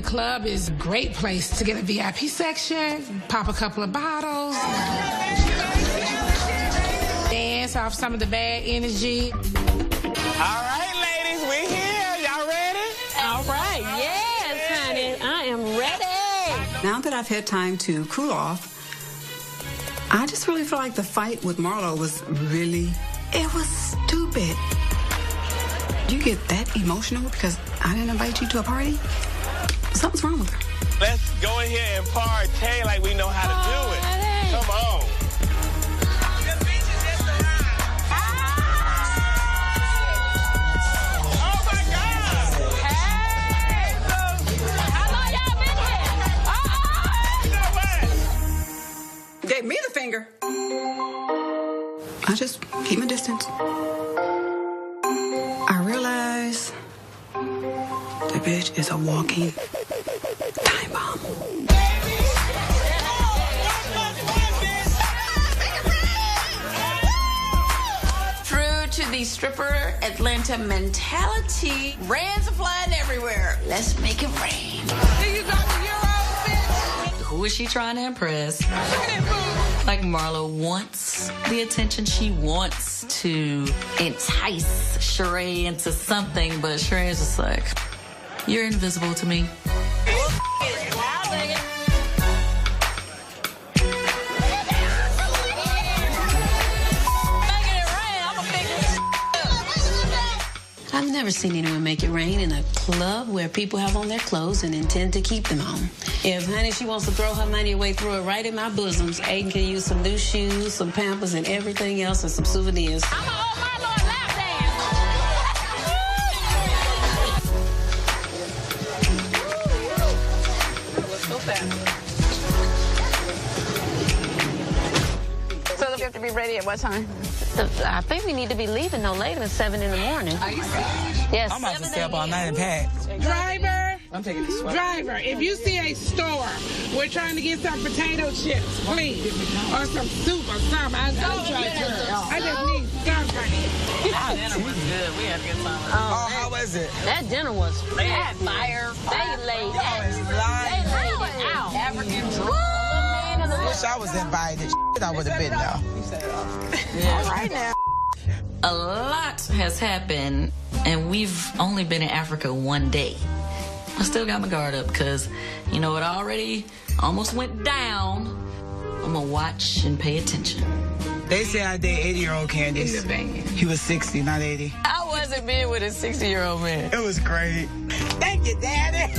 club is a great place to get a VIP section, pop a couple of bottles, dance off some of the bad energy. All right, ladies, we here. Y'all ready? All right, yes, honey, I am ready. Now that I've had time to cool off, I just really feel like the fight with Marlo was it was stupid. You get that emotional because I didn't invite you to a party? Something's wrong with her. Let's go in here and partay like we know how to do it. Come on. Oh, my God. Hey, How long y'all been here? You know what? Gave me the finger. I just keep my distance. I realize the bitch is a walking time bomb. True to the stripper Atlanta mentality, rains are flying everywhere. Let's make it rain. Who is she trying to impress? Like Marlo wants the attention. She wants to entice Sheree into something, but Sheree is just like, you're invisible to me. I've never seen anyone make it rain in a club where people have on their clothes and intend to keep them on. If honey, she wants to throw her money away, throw it right in my bosoms. Aiden can use some new shoes, some Pampers, and everything else, and some souvenirs. I'm gonna owe Marlo a lap So we have to be ready at what time? I think we need to be leaving no later than 7 in the morning. Are you serious? Yes. I'm about to stay up all night and pack. Driver, I'm taking this one. driver, if you see a store, we're trying to get some potato chips, please, or some soup or something. I just need something. Our dinner was good. We had a good time. Oh, how was it? That dinner was fire. They laid it out. African drink. Wish I was invited. I would have been there. All right now. A lot has happened, and we've only been in Africa one day. I still got my guard up because, you know, it already almost went down. I'm going to watch and pay attention. They say I date 80-year-old Candace. He was 60, not 80. I wasn't being with a 60-year-old man. It was great. Thank you, Daddy.